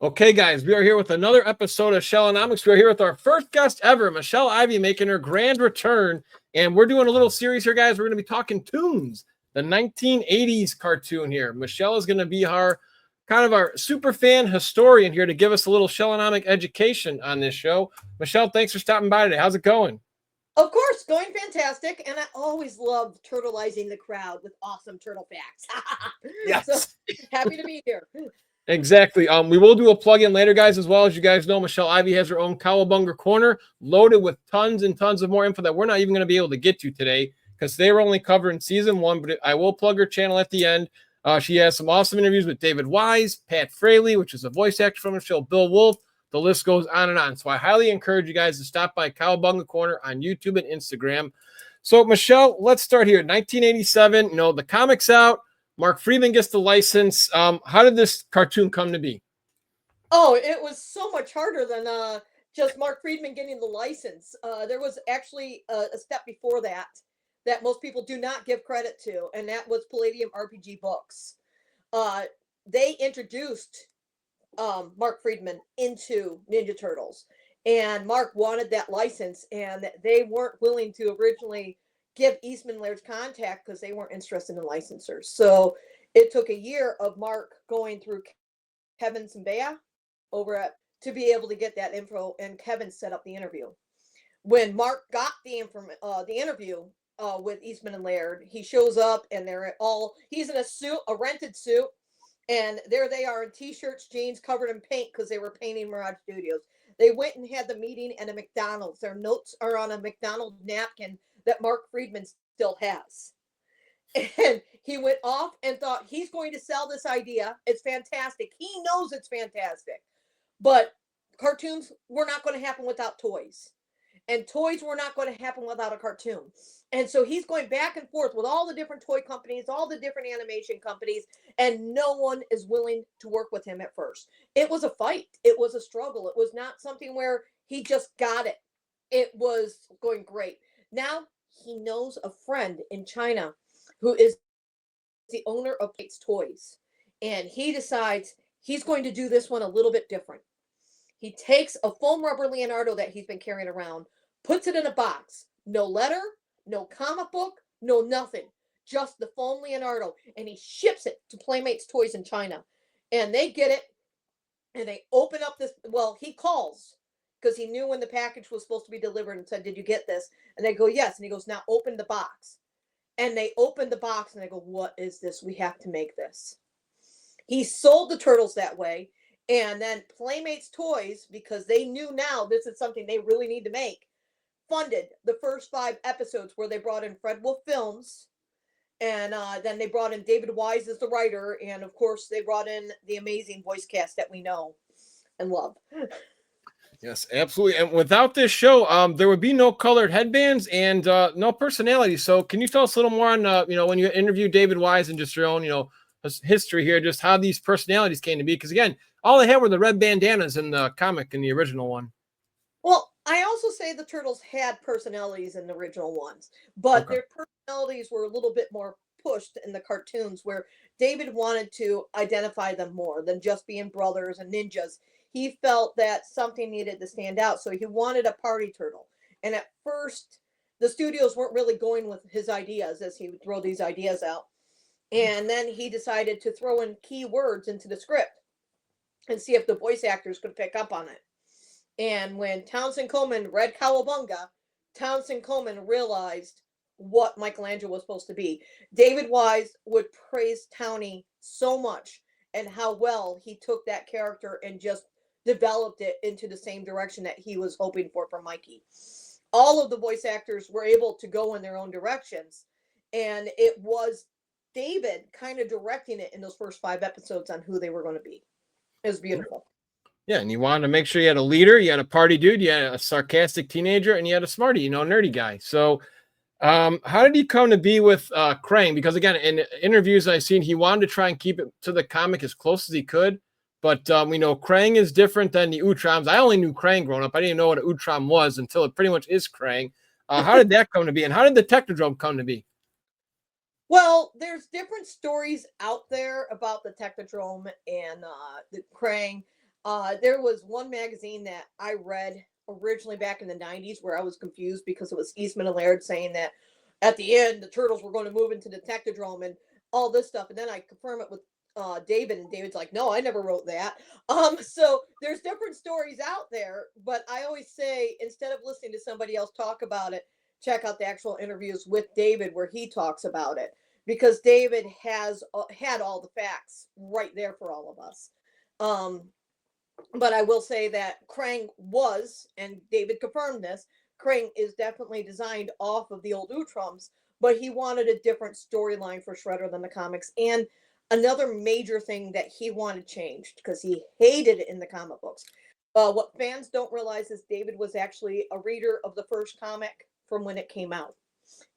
Okay, guys, we are here with another episode of Shellanomics. We are here with our first guest ever, Michelle Ivey, making her grand return. And we're doing a little series here, guys. We're going to be talking Toons, the 1980s cartoon here. Michelle is going to be our super fan historian here to give us a little Shellanomic education on this show. Michelle, thanks for stopping by today. How's it going? Of course, going fantastic. And I always love turtleizing the crowd with awesome turtle facts. So Yes. happy to be here. Exactly. We will do a plug-in later, guys, as well. As you guys know, Michelle Ivey has her own Cowabunga Corner loaded with tons and tons of more info that we're not even going to be able to get to today because they were only covering season 1, but I will plug her channel at the end. She has some awesome interviews with David Wise, Pat Fraley, which is a voice actor from the show, Bill Wolf. The list goes on and on. So I highly encourage you guys to stop by Cowabunga Corner on YouTube and Instagram. So, Michelle, let's start here. 1987, the comic's out. Mark Friedman gets the license. How did this cartoon come to be? Oh, it was so much harder than just Mark Friedman getting the license. There was actually a step before that most people do not give credit to, and that was Palladium RPG Books. They introduced Mark Friedman into Ninja Turtles, and Mark wanted that license, and they weren't willing to originally give Eastman Laird's contact because they weren't interested in licensors. So it took a year of Mark going through Kevin Simbaya over at to be able to get that info, and Kevin set up the interview. When Mark got the interview with Eastman and Laird, he shows up and he's in a suit, a rented suit, and there they are in t-shirts, jeans, covered in paint because they were painting Mirage Studios. They went and had the meeting at a McDonald's. Their notes are on a McDonald's napkin that Mark Friedman still has. And he went off and thought he's going to sell this idea. It's fantastic. He knows it's fantastic. But cartoons were not going to happen without toys. And toys were not going to happen without a cartoon. And so he's going back and forth with all the different toy companies, all the different animation companies, and no one is willing to work with him at first. It was a fight. It was a struggle. It was not something where he just got it. It was going great. Now he knows a friend in China who is the owner of Pate's Toys. And he decides he's going to do this one a little bit different. He takes a foam rubber Leonardo that he's been carrying around, puts it in a box. No letter, no comic book, no nothing. Just the foam Leonardo. And he ships it to Playmates Toys in China. And they get it. And they open up this. Well, he calls because he knew when the package was supposed to be delivered and said, "Did you get this?" And they go, "Yes." And he goes, "Now open the box." And they open the box and they go, "What is this? We have to make this." He sold the turtles that way. And then Playmates Toys, because they knew now this is something they really need to make, funded the first 5 episodes where they brought in Fred Wolf Films. And then they brought in David Wise as the writer. And of course, they brought in the amazing voice cast that we know and love. Yes, absolutely. And without this show, there would be no colored headbands and no personality. So can you tell us a little more on, when you interviewed David Wise and just your own, history here, just how these personalities came to be? Because again, all they had were the red bandanas in the comic in the original one. Well, I also say the turtles had personalities in the original ones, but their personalities were a little bit more pushed in the cartoons where David wanted to identify them more than just being brothers and ninjas. He felt that something needed to stand out, so he wanted a party turtle. And at first, the studios weren't really going with his ideas as he would throw these ideas out. And then he decided to throw in key words into the script and see if the voice actors could pick up on it. And when Townsend Coleman read Cowabunga, Townsend Coleman realized what Michelangelo was supposed to be. David Wise would praise Townie so much and how well he took that character and just developed it into the same direction that he was hoping for Mikey. All of the voice actors were able to go in their own directions, and it was David kind of directing it in those first 5 episodes on who they were going to be. It was beautiful. Yeah, and you wanted to make sure you had a leader, you had a party dude, you had a sarcastic teenager, and you had a smarty, nerdy guy. So how did he come to be with Krang? Because again, in interviews I've seen, he wanted to try and keep it to the comic as close as he could. But we know Krang is different than the Utroms. I only knew Krang growing up. I didn't know what an Utrom was until it pretty much is Krang. How did that come to be? And how did the Technodrome come to be? Well, there's different stories out there about the Technodrome and the Krang. There was one magazine that I read originally back in the 90s where I was confused because it was Eastman and Laird saying that at the end the turtles were going to move into the Technodrome and all this stuff. And then I confirm it with David, and David's like, no, I never wrote that. So there's different stories out there, but I always say, instead of listening to somebody else talk about it, check out the actual interviews with David where he talks about it, because David has had all the facts right there for all of us. But I will say that Krang was, and David confirmed this, Krang is definitely designed off of the old Utroms, but he wanted a different storyline for Shredder than the comics. And another major thing that he wanted changed, because he hated it in the comic books. What fans don't realize is David was actually a reader of the first comic from when it came out.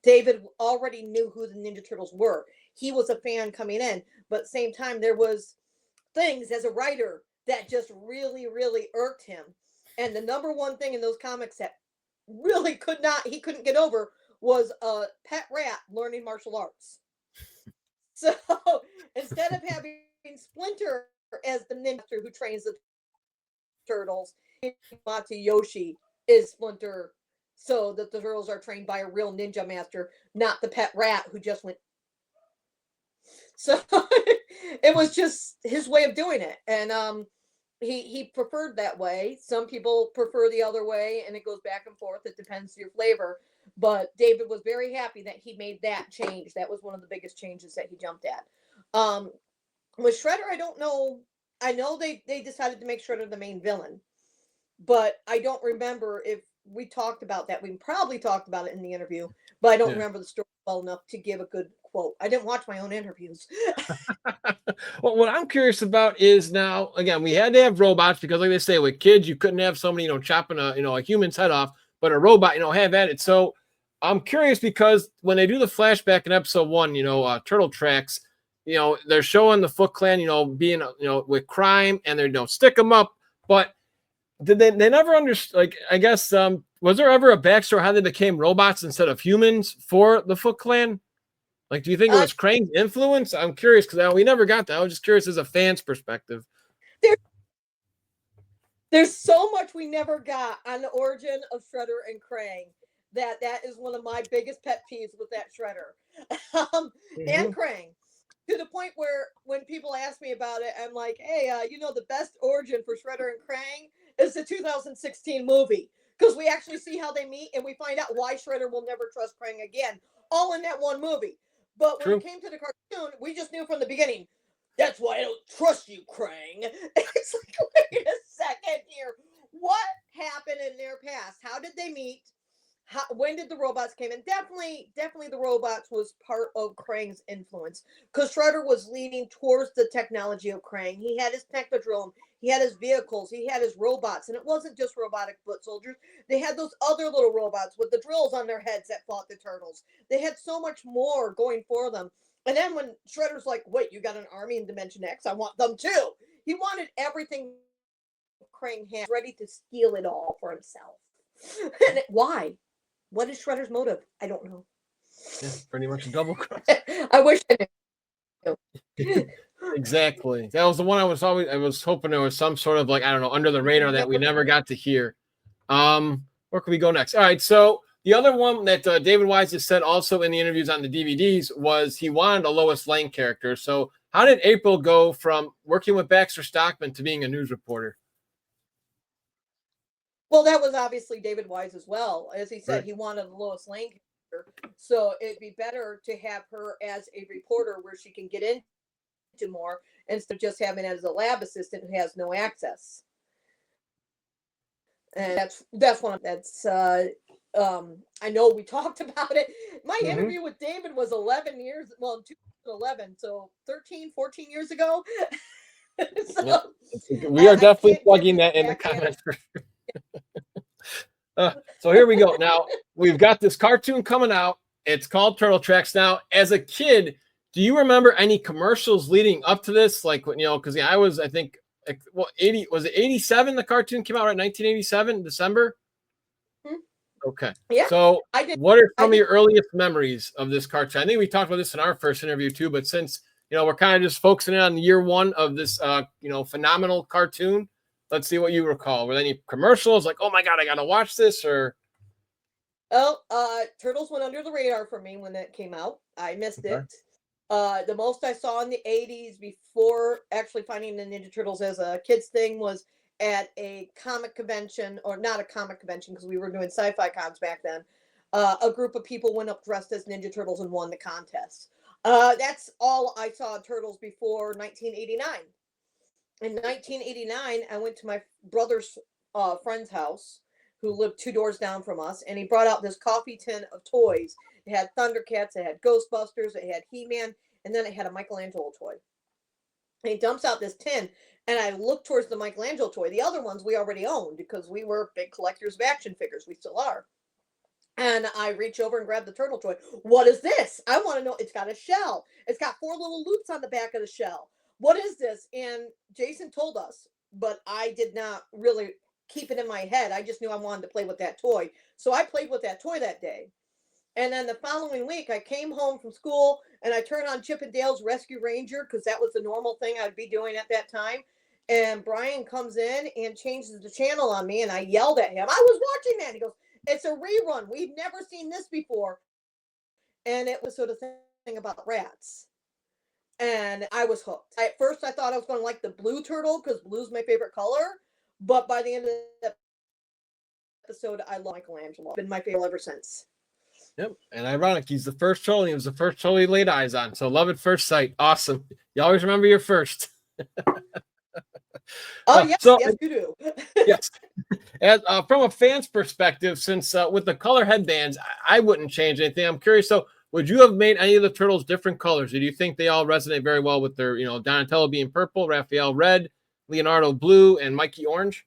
David already knew who the Ninja Turtles were. He was a fan coming in, but at the same time, there was things as a writer that just really, really irked him. And the number one thing in those comics that really he couldn't get over was a pet rat learning martial arts. So instead of having Splinter as the ninja who trains the turtles, Yoshi is Splinter, so that the turtles are trained by a real ninja master, not the pet rat who just went. So it was just his way of doing it. And he preferred that way. Some people prefer the other way, and it goes back and forth. It depends on your flavor. But David was very happy that he made that change. That was one of the biggest changes that he jumped at. With Shredder, I don't know. I know they decided to make Shredder the main villain, but I don't remember if we talked about that. We probably talked about it in the interview, but I don't remember the story well enough to give a good quote. I didn't watch my own interviews. Well, what I'm curious about is, now, again, we had to have robots because, like they say, with kids, you couldn't have somebody, chopping a human's head off, but a robot, have at it. So I'm curious because when they do the flashback in episode 1, Turtle Tracks, they're showing the Foot Clan, being, with crime, and they're, stick them up. But did they never understand, like, I guess, was there ever a backstory how they became robots instead of humans for the Foot Clan? Like, do you think it was Krang's influence? I'm curious because we never got that. I was just curious as a fan's perspective. There's so much we never got on the origin of Shredder and Krang that is one of my biggest pet peeves with that Shredder and Krang. To the point where when people ask me about it, I'm like, hey, the best origin for Shredder and Krang is the 2016 movie, because we actually see how they meet and we find out why Shredder will never trust Krang again, all in that one movie. But when it came to the cartoon, we just knew from the beginning, that's why I don't trust you, Krang. It's like, wait a second here. What happened in their past? How did they meet? When did the robots came in? Definitely the robots was part of Krang's influence, because Shredder was leaning towards the technology of Krang. He had his Technodrome, he had his vehicles, he had his robots, and it wasn't just robotic foot soldiers. They had those other little robots with the drills on their heads that fought the turtles. They had so much more going for them. And then when Shredder's like, wait, you got an army in Dimension X, I want them too. He wanted everything Krang had, ready to steal it all for himself. And why? What is Shredder's motive? I don't know. Yeah, pretty much a double cross. I wish I knew. Exactly. That was the one I was hoping there was some sort of, like, I don't know, under the radar that we never got to hear. Where can we go next? All right. So the other one that David Wise has said also in the interviews on the DVDs was he wanted a Lois Lane character. So how did April go from working with Baxter Stockman to being a news reporter? Well, that was obviously David Wise as well. As he said, he wanted a Lois Lane character. So it'd be better to have her as a reporter where she can get into more instead of just having it as a lab assistant who has no access. And that's one of that's I know we talked about it. My interview with David was 11 years, well, in 2011, so 13, 14 years ago. So, we are definitely plugging that in the comments. So here we go. Now we've got this cartoon coming out. It's called Turtle Tracks. Now, as a kid, do you remember any commercials leading up to this? Like, because I think, 80, was it 87? The cartoon came out, right? 1987, December. Okay. Yeah. So what are some of your earliest memories of this cartoon? I think we talked about this in our first interview too, but since, we're kind of just focusing on year one of this, phenomenal cartoon. let's see what you recall. Were there any commercials like, oh my God, I got to watch this? Or Turtles went under the radar for me when it came out. I missed okay. it. The most I saw in the 80s before actually finding the Ninja Turtles as a kids thing was at a comic convention, or not a comic convention because we were doing sci-fi cons back then. A group of people went up dressed as Ninja Turtles and won the contest. That's all I saw Turtles before 1989. In 1989, I went to my brother's friend's house, who lived 2 doors down from us, and he brought out this coffee tin of toys. It had Thundercats, it had Ghostbusters, it had He-Man, and then it had a Michelangelo toy. And he dumps out this tin, and I look towards the Michelangelo toy. The other ones we already owned because we were big collectors of action figures. We still are. And I reach over and grab the turtle toy. What is this? I want to know. It's got a shell. It's got 4 little loops on the back of the shell. What is this? And Jason told us, but I did not really keep it in my head. I just knew I wanted to play with that toy. So I played with that toy that day. And then the following week, I came home from school and I turned on Chip and Dale's Rescue Ranger because that was the normal thing I'd be doing at that time. And Brian comes in and changes the channel on me, and I yelled at him. I was watching that. He goes, "It's a rerun. We've never seen this before." And it was sort of thing about rats. And I was hooked. At first, I thought I was going to like the blue turtle because blue's my favorite color. But by the end of the episode, I love Michelangelo. Been my favorite ever since. Yep. And ironic, he's the first troll. He was the first troll he laid eyes on. So love at first sight. Awesome. You always remember your first. Yes, so, yes, you do. Yes. As, from a fan's perspective, since with the color headbands, I wouldn't change anything. I'm curious. So would you have made any of the turtles different colors? Or do you think they all resonate very well with their, Donatello being purple, Raphael red, Leonardo blue, and Mikey orange?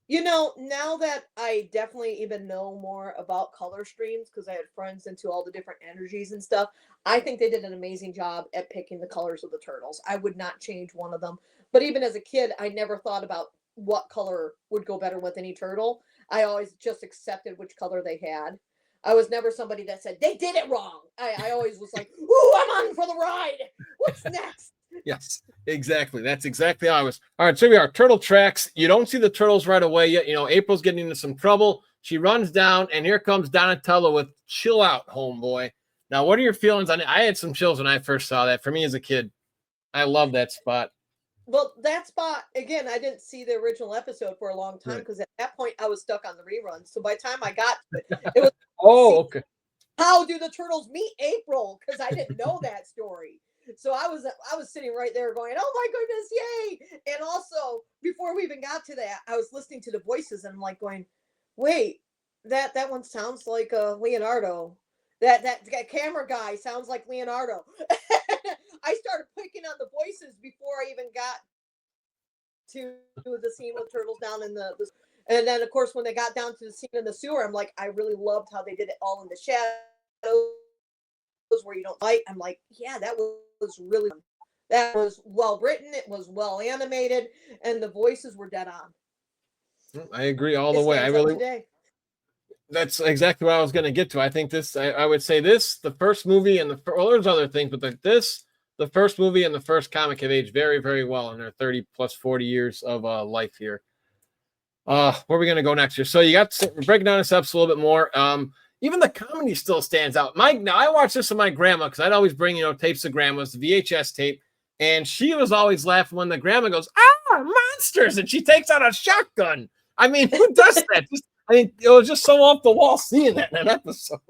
Now that I definitely even know more about color streams because I had friends into all the different energies and stuff, I think they did an amazing job at picking the colors of the turtles. I would not change one of them. But even as a kid, I never thought about what color would go better with any turtle. I always just accepted which color they had. I was never somebody that said, they did it wrong. I always was like, ooh, I'm on for the ride. What's next? Yes, exactly. That's exactly how I was. All right, so we are turtle tracks. You don't see the turtles right away yet. April's getting into some trouble. She runs down, and here comes Donatello with "Chill Out, Homeboy." Now, what are your feelings on it? I had some chills when I first saw that. For me as a kid, I love that spot. Well, that spot, again, I didn't see the original episode for a long time because at that point I was stuck on the reruns. So by the time I got to it, it was okay. How do the turtles meet April? Because I didn't know that story. So I was sitting right there going, "Oh my goodness, yay!" And also, before we even got to that, I was listening to the voices and I'm like going, "Wait, that one sounds like Leonardo. That camera guy sounds like Leonardo." I started picking on the voices before I even got to the scene with turtles down in the and then of course when they got down to the scene in the sewer, I'm like, I really loved how they did it all in the shadows where you don't light. I'm like, yeah, that was really, that was well written, it was well animated, and the voices were dead on. I agree all the way. That's exactly what I was going to get to. I think I would say the first movie and there's other things, but the first movie and the first comic have aged very, very well in their 30 plus 40 years of life here. Where are we going to go next here? So we're breaking down this episode a little bit more. Even the comedy still stands out. Now I watched this with my grandma because I'd always bring, tapes of grandma's, the VHS tape. And she was always laughing when the grandma goes, monsters. And she takes out a shotgun. I mean, who does that? It was just so off the wall seeing that in an episode.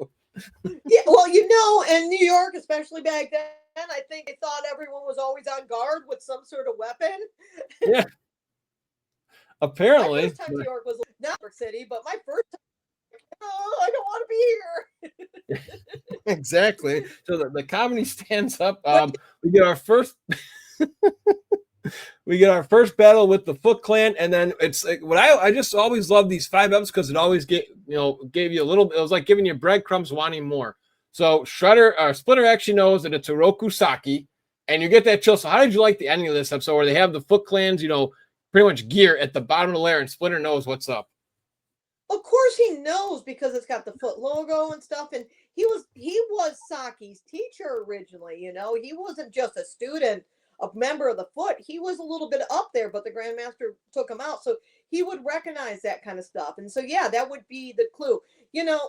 Yeah, well, in New York, especially back then, I think they thought everyone was always on guard with some sort of weapon. Yeah. Apparently. My first time to New York was not New York City, but my first time, I don't want to be here. Exactly. So the comedy stands up. We get our first battle with the Foot Clan, and then it's like what I just always love these 5 episodes because it always gave you a little. It was like giving you breadcrumbs, wanting more. So Splinter actually knows that it's Oroku Saki, and you get that chill. So how did you like the ending of this episode where they have the Foot Clan's pretty much gear at the bottom of the lair, and Splinter knows what's up? Of course he knows because it's got the Foot logo and stuff, and he was Saki's teacher originally. He wasn't just a student a member of the foot, he was a little bit up there, but the Grandmaster took him out. So he would recognize that kind of stuff. And so, yeah, that would be the clue. You know,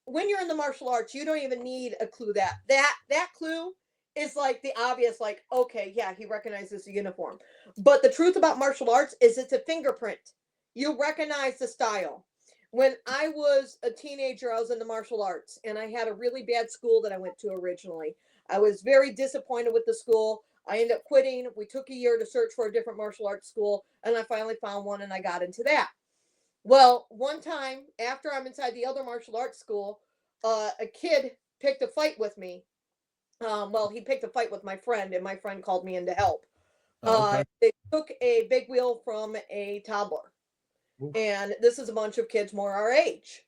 when you're in the martial arts, you don't even need a clue. That clue is like the obvious, like, okay, yeah, he recognizes the uniform. But the truth about martial arts is it's a fingerprint. You recognize the style. When I was a teenager, I was in the martial arts, and I had a really bad school that I went to originally. I was very disappointed with the school. I ended up quitting. We took a year to search for a different martial arts school, and I finally found one, and I got into that. Well, one time after I'm inside the other martial arts school, a kid picked a fight with me. Well, he picked a fight with my friend, and my friend called me in to help. Okay. They took a big wheel from a toddler, Oof. and this is a bunch of kids more our age.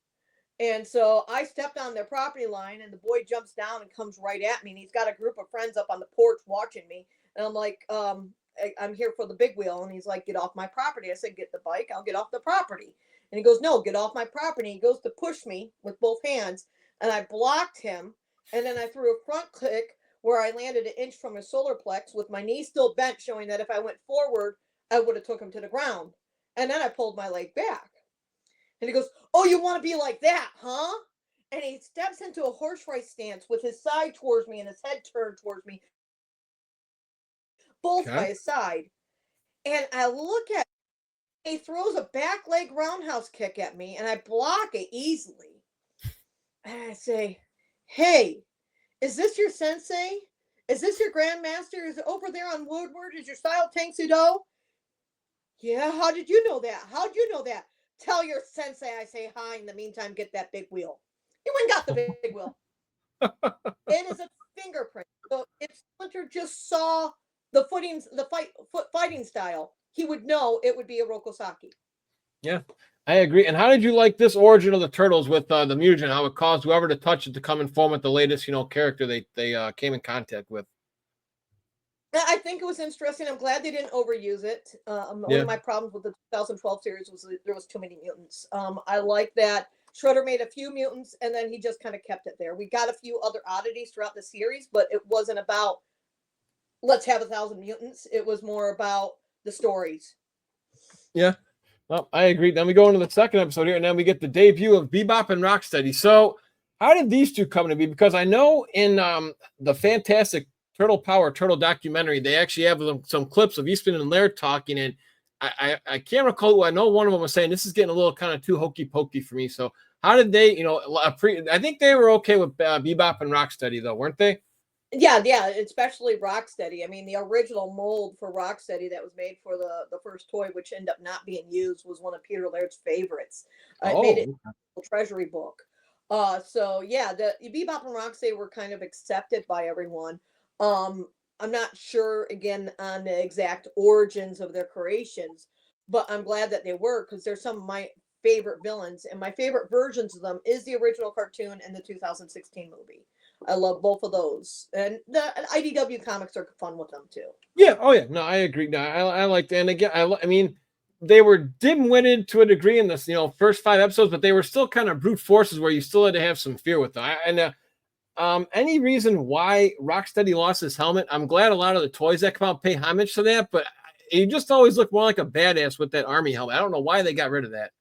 And so I stepped on their property line, and the boy jumps down and comes right at me. And he's got a group of friends up on the porch watching me. And I'm like, I'm here for the big wheel. And he's like, get off my property. I said, get the bike. I'll get off the property. And he goes, no, get off my property. He goes to push me with both hands. And I blocked him. And then I threw a front kick where I landed an inch from his solar plex with my knee still bent, showing that if I went forward, I would have took him to the ground. And then I pulled my leg back. And he goes, oh, you want to be like that, huh? And he steps into a horse race stance with his side towards me and his head turned towards me, both by his side. And I look at him, he throws a back leg roundhouse kick at me, and I block it easily. And I say, hey, is this your sensei? Is this your grandmaster? Is it over there on Woodward? Is your style Tang Sudo? Yeah, how did you know that? How'd you know that? Tell your sensei I say hi. In the meantime, get that big wheel. He went and got the big wheel. It is a fingerprint. So if Splinter just saw the foot fighting style, he would know it would be a Rokosaki. Yeah, I agree. And how did you like this origin of the Turtles with the Mutant? How it caused whoever to touch it to come and form with the latest, character they came in contact with. I think it was interesting. I'm glad they didn't overuse it. One of my problems with the 2012 series was that there was too many mutants. I like that Shredder made a few mutants, and then he just kind of kept it there. We got a few other oddities throughout the series, but it wasn't about let's have 1,000 mutants. It was more about the stories. Yeah, well, I agree. Then we go into the second episode here, and then we get the debut of Bebop and Rocksteady. So, how did these two come to be? Because I know in the fantastic Turtle Power Turtle documentary, they actually have some clips of Eastman and Laird talking, and I can't recall who. I know one of them was saying this is getting a little kind of too hokey pokey for me. So how did they, I think they were okay with Bebop and Rocksteady though, weren't they? Yeah, especially Rocksteady. I mean, the original mold for Rocksteady that was made for the first toy, which ended up not being used, was one of Peter Laird's favorites. It made it a treasury book. So yeah, the Bebop and Rocksteady were kind of accepted by everyone. I'm not sure again on the exact origins of their creations, but I'm glad that they were because they're some of my favorite villains, and my favorite versions of them is the original cartoon and the 2016 movie. I love both of those, and the IDW comics are fun with them too. Yeah. Oh yeah. No, I agree. No, I like that. And again, I mean, they were dim-witted to a degree in this, first 5 episodes, but they were still kind of brute forces where you still had to have some fear with them. Any reason why Rocksteady lost his helmet? I'm glad a lot of the toys that come out pay homage to that, but he just always looked more like a badass with that army helmet. I don't know why they got rid of that.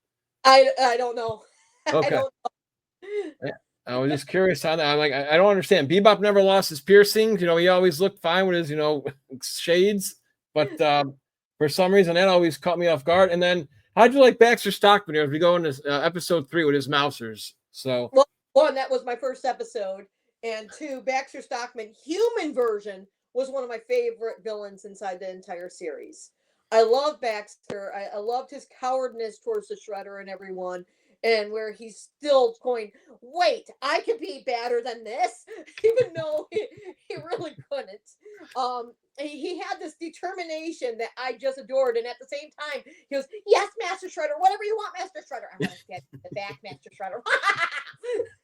I don't know. Okay. I don't know. I was just curious how that. I'm like, I don't understand. Bebop never lost his piercings. He always looked fine with his, shades. But for some reason, that always caught me off guard. And then, how'd you like Baxter Stockman here as we go into episode 3 with his Mousers? So, well, one, that was my first episode, and two, Baxter Stockman human version was one of my favorite villains inside the entire series. I love Baxter. I loved his cowardness towards the Shredder and everyone, and where he's still going, wait, I could be better than this, even though he really couldn't. He had this determination that I just adored, and at the same time, he goes, yes, Master Shredder, whatever you want, Master Shredder. I want to get the back, Master Shredder.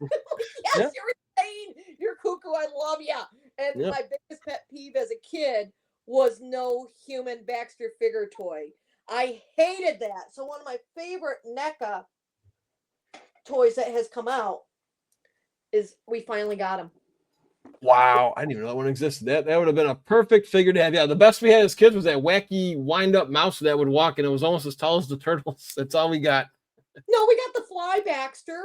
Yes, yeah. You're insane. You're cuckoo. I love you. And my biggest pet peeve as a kid was no human Baxter figure toy. I hated that. So one of my favorite NECA toys that has come out is we finally got him. Wow, I didn't even know that one existed. That would have been a perfect figure to have. Yeah, the best we had as kids was that wacky wind-up mouse that would walk, and it was almost as tall as the turtles. That's all we got. No, we got the Fly Baxter.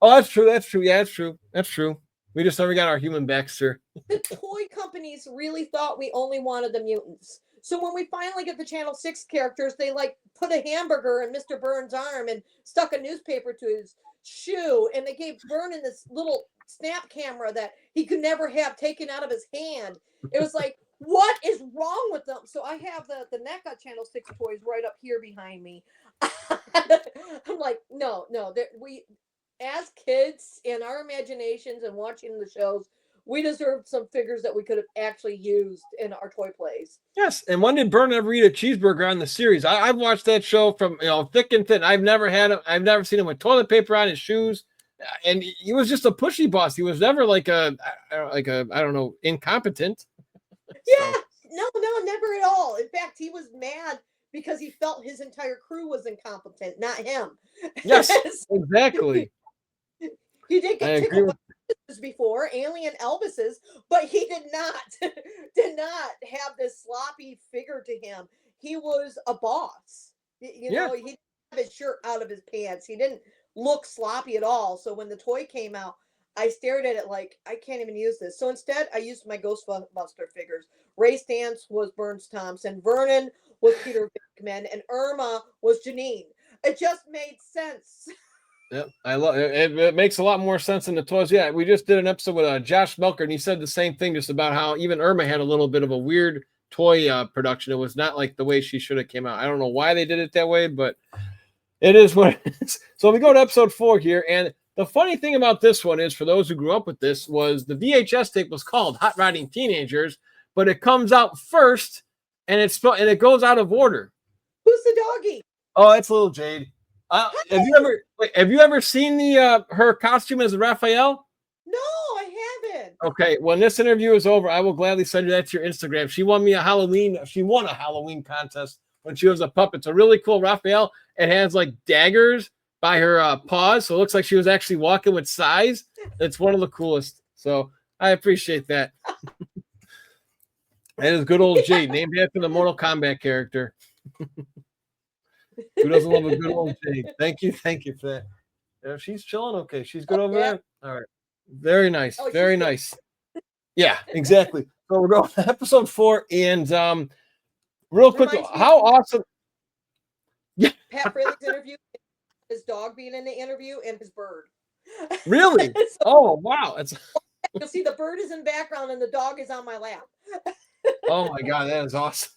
Oh, that's true. That's true. Yeah, that's true. That's true. We just never got our human Baxter. The toy companies really thought we only wanted the mutants. So when we finally get the Channel 6 characters, they like put a hamburger in Mr. Burns' arm and stuck a newspaper to his shoe. And they gave Vernon this little snap camera that he could never have taken out of his hand. It was like, what is wrong with them? So I have the NECA Channel 6 toys right up here behind me. I'm like, no, we, as kids in our imaginations and watching the shows, we deserved some figures that we could have actually used in our toy plays. Yes, and when did Bern ever eat a cheeseburger on the series? I've watched that show from thick and thin. I've never had him. I've never seen him with toilet paper on his shoes, and he was just a pushy boss. He was never like a I don't know, incompetent. Yeah, no, never at all. In fact, he was mad because he felt his entire crew was incompetent, not him. Yes, exactly. He did get tickled before, alien Elvises, but he did not have this sloppy figure to him. He was a boss. You know, he didn't have his shirt out of his pants. He didn't look sloppy at all. So when the toy came out, I stared at it like, I can't even use this. So instead, I used my Ghostbuster figures. Ray Stantz was Burns Thompson. Vernon was Peter Vickman. And Irma was Janine. It just made sense. Yep, I love it. It makes a lot more sense in the toys. Yeah, we just did an episode with Josh Melker, and he said the same thing, just about how even Irma had a little bit of a weird toy production. It was not like the way she should have came out. I don't know why they did it that way, but it is what it is. So we go to episode 4 here, and the funny thing about this one is, for those who grew up with this, was the VHS tape was called Hot Rodding Teenagers, but it comes out first, and it goes out of order. Who's the doggy? Oh, it's little Jade. Have you ever seen the her costume as Raphael? No, I haven't. Okay, when this interview is over, I will gladly send you that to your Instagram. She won a Halloween contest when she was a puppet. It's a really cool Raphael. It has like daggers by her paws, so it looks like she was actually walking with size. It's one of the coolest. So I appreciate that. That is good old Jade, named after the Mortal Kombat character. Who doesn't love a good old Jade? Thank you for that. Yeah, she's chilling. Okay, she's good over there. All right, very nice, very nice. Yeah, exactly. So we're going to episode 4, and real quick, how awesome! Yeah, Pat Fraley's interview, his dog being in the interview, and his bird. Really? So, oh wow! You'll see the bird is in the background, and the dog is on my lap. Oh my god, that is awesome.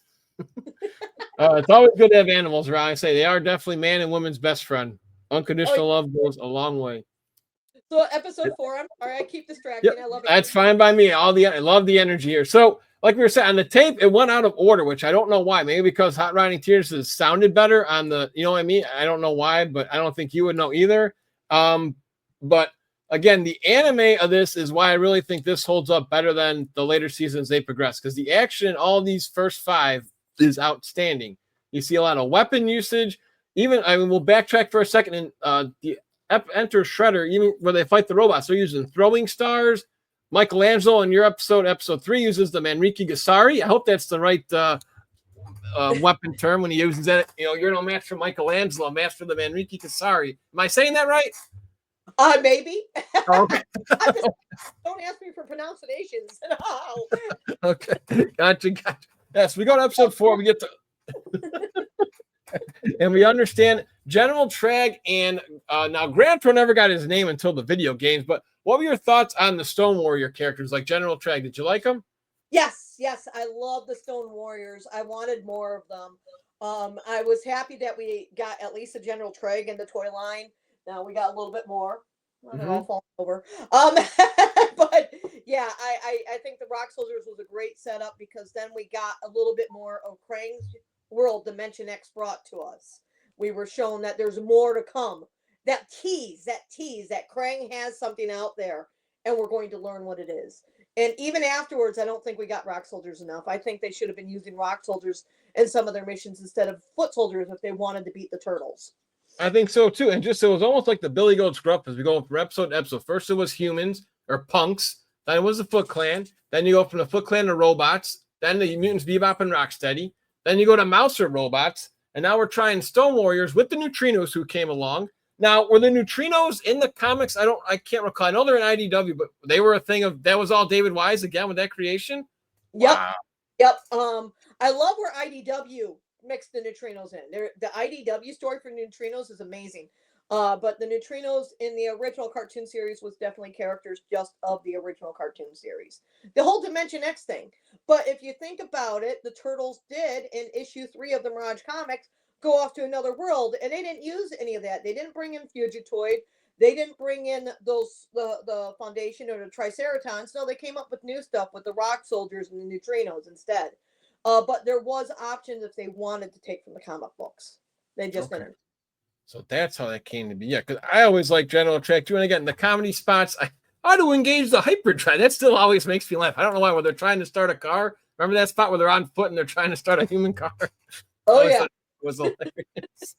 It's always good to have animals around. I say they are definitely man and woman's best friend. Unconditional love goes a long way. So episode 4, I'm sorry, I keep distracting. I love it. That's fine by me. I love the energy here. So, like we were saying, on the tape, it went out of order, which I don't know why. Maybe because Hot Rodding Teenagers sounded better on the, you know what I mean? I don't know why, but I don't think you would know either. But again, the anime of this is why I really think this holds up better than the later seasons they progress, because the action in all these first 5 is outstanding. You see a lot of weapon usage. Even, I mean, we'll backtrack for a second, and the Enter Shredder, even where they fight the robots, they're using throwing stars. Michelangelo in your episode 3, uses the Manriki Gasari. I hope that's the right weapon term when he uses that. You know, you're no match for Michelangelo, match for the Manriki Gasari. Am I saying that right? Maybe. Okay. Don't ask me for pronunciations. No. Okay, gotcha. Yes, we go to episode 4. We get to, and we understand General Trag, and now Grantro never got his name until the video games. But what were your thoughts on the Stone Warrior characters like General Trag? Did you like them? Yes, I love the Stone Warriors. I wanted more of them. I was happy that we got at least a General Trag in the toy line. Now we got a little bit more. They're all falling over. But yeah, I think the Rock Soldiers was a great setup, because then we got a little bit more of Krang's world Dimension X brought to us. We were shown that there's more to come. That tease that Krang has something out there, and we're going to learn what it is. And even afterwards, I don't think we got Rock Soldiers enough. I think they should have been using Rock Soldiers in some of their missions instead of Foot Soldiers if they wanted to beat the Turtles. I think so too. And just, it was almost like the Billy Goats Gruff as we go from episode to episode. First it was humans or punks, Then it was the Foot Clan. Then you go from the Foot Clan to robots. Then the Mutants, Bebop and Rocksteady. Then you go to Mouser robots. And now we're trying Stone Warriors with the Neutrinos who came along. Now, were the Neutrinos in the comics? I can't recall. I know they're in IDW, but they were a thing of, that was all David Wise again with that creation? Yep. Wow. Yep. I love where IDW mixed the Neutrinos in. The IDW story for Neutrinos is amazing. But the Neutrinos in the original cartoon series was definitely characters just of the original cartoon series. The whole Dimension X thing. But if you think about it, the Turtles did in issue 3 of the Mirage Comics go off to another world, and they didn't use any of that. They didn't bring in Fugitoid. They didn't bring in the Foundation or the Triceratons. No, they came up with new stuff with the Rock Soldiers and the Neutrinos instead. But there was options if they wanted to take from the comic books. They just didn't. So that's how that came to be. Yeah, because I always like General Track too. And again, the comedy spots, how to engage the hyperdrive. That still always makes me laugh. I don't know why. When they're trying to start a car, remember that spot where they're on foot and they're trying to start a human car? Oh yeah, it was hilarious.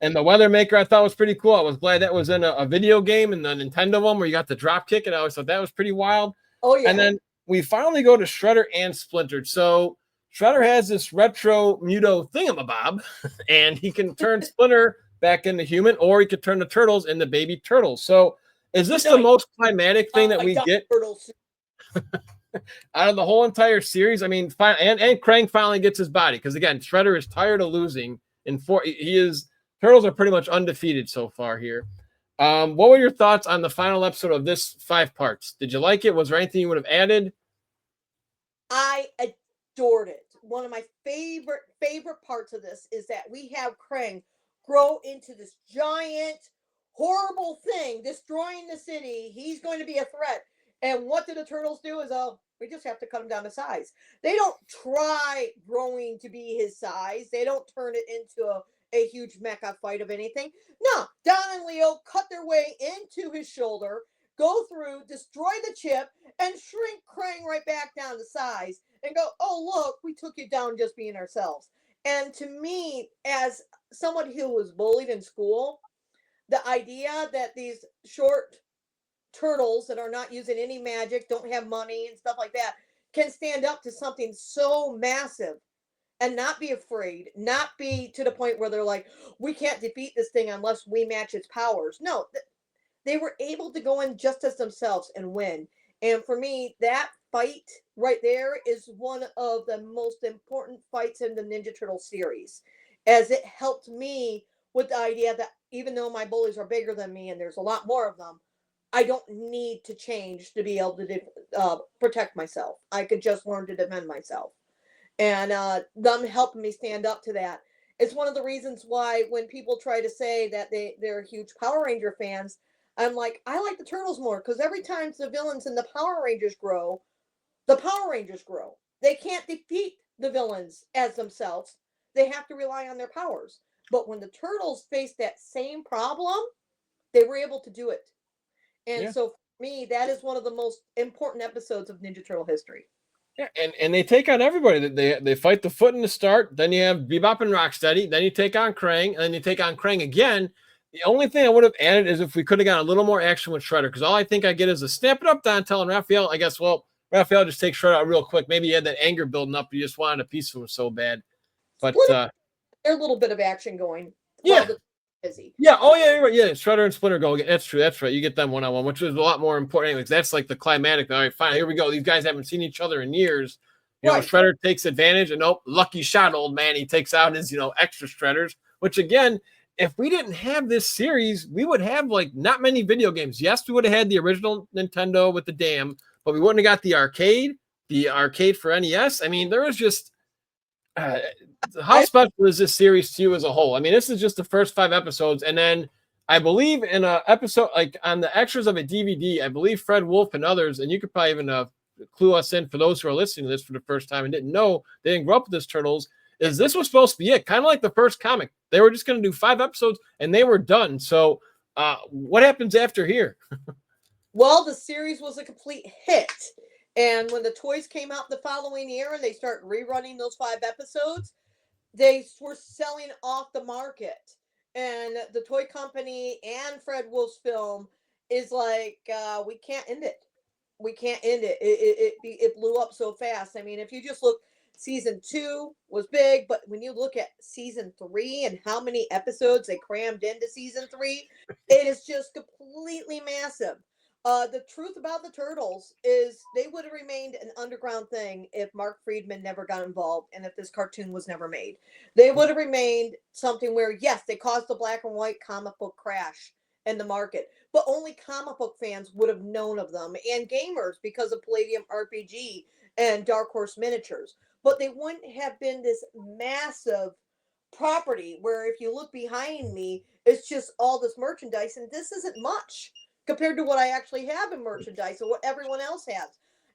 And the Weathermaker I thought was pretty cool. I was glad that was in a video game in the Nintendo one where you got the drop kick, and I always thought that was pretty wild. Oh yeah. And then we finally go to Shredder and Splintered. So Shredder has this retro Muto thingamabob, and he can turn Splinter back into human, or he could turn the Turtles into baby turtles. So is this the most climatic thing that we get out of the whole entire series? I mean, and Krang finally gets his body, because again, Shredder is tired of losing. Turtles are pretty much undefeated so far here. What were your thoughts on the final episode of this 5 parts? Did you like it? Was there anything you would have added? I adored it. One of my favorite parts of this is that we have Krang grow into this giant, horrible thing, destroying the city. He's going to be a threat. And what do the Turtles do? We just have to cut him down to size. They don't try growing to be his size. They don't turn it into a huge mecha fight of anything. No, Don and Leo cut their way into his shoulder, go through, destroy the chip, and shrink Krang right back down to size and go, oh, look, we took you down just being ourselves. And to me, as someone who was bullied in school, the idea that these short turtles that are not using any magic, don't have money and stuff like that, can stand up to something so massive and not be afraid, not be to the point where they're like, we can't defeat this thing unless we match its powers. No, they were able to go in just as themselves and win. And for me, that fight right there is one of the most important fights in the Ninja Turtle series, as it helped me with the idea that even though my bullies are bigger than me and there's a lot more of them, I don't need to change to be able to protect myself. I could just learn to defend myself. And them helping me stand up to that. It's one of the reasons why when people try to say that they're huge Power Ranger fans, I'm like, I like the Turtles more, because every time the villains in the Power Rangers grow, the Power Rangers grow. They can't defeat the villains as themselves. They have to rely on their powers. But when the Turtles faced that same problem, they were able to do it. And so for me, that is one of the most important episodes of Ninja Turtle history. Yeah, and they take on everybody. They fight the Foot in the start. Then you have Bebop and Rocksteady. Then you take on Krang, and then you take on Krang again. The only thing I would have added is if we could have gotten a little more action with Shredder, because all I think I get is a snap it up, Dontel and Raphael. I guess, well, Raphael just takes Shredder out real quick. Maybe he had that anger building up. He just wanted a piece of him so bad. But there's a little bit of action going. Yeah. Busy. Yeah. Oh, yeah. You're right. Yeah. Shredder and Splinter go again. That's true. That's right. You get them one-on-one, which is a lot more important. Anyways, that's like the climatic. All right, fine. Here we go. These guys haven't seen each other in years. You know, Shredder takes advantage, and lucky shot, old man. He takes out his, extra Shredders, which again, if we didn't have this series, we would have like not many video games. Yes, we would have had the original Nintendo with the dam, but we wouldn't have got the arcade for NES. I mean, there was just how special is this series to you as a whole? I mean, this is just the first 5 episodes, and then I believe in an episode like on the extras of a DVD, I believe Fred Wolf and others, and you could probably even clue us in for those who are listening to this for the first time and didn't know, they didn't grow up with this Turtles, is this was supposed to be it, kind of like the first comic. They were just going to do 5 episodes and they were done. So what happens after here? Well, the series was a complete hit. And when the toys came out the following year and they start rerunning those 5 episodes, they were selling off the market. And the toy company and Fred Wolf's film is like, we can't end it. we can't end it. It blew up so fast. I mean, if you just look, season 2 was big, but when you look at season 3 and how many episodes they crammed into season 3, it is just completely massive. The truth about the Turtles is they would have remained an underground thing if Mark Friedman never got involved and if this cartoon was never made. They would have remained something where, yes, they caused the black and white comic book crash in the market, but only comic book fans would have known of them and gamers because of Palladium RPG and Dark Horse Miniatures. But they wouldn't have been this massive property where if you look behind me, it's just all this merchandise, and this isn't much compared to what I actually have in merchandise or what everyone else has.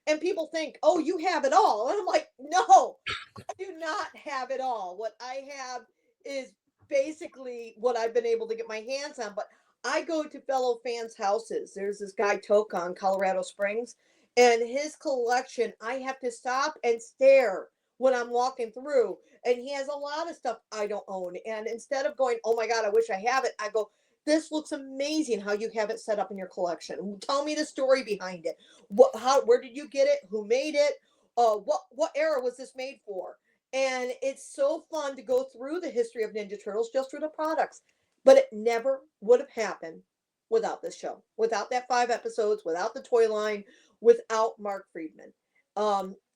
And people think, oh, you have it all. And I'm like, no, I do not have it all. What I have is basically what I've been able to get my hands on. But I go to fellow fans' houses. There's this guy, Toka, in Colorado Springs, and his collection, I have to stop and stare when I'm walking through. And he has a lot of stuff I don't own. And instead of going, oh my God, I wish I have it, I go, this looks amazing how you have it set up in your collection. Tell me the story behind it. Where did you get it? Who made it? What era was this made for? And it's so fun to go through the history of Ninja Turtles just through the products. But it never would have happened without this show, without that 5 episodes, without the toy line, without Mark Friedman.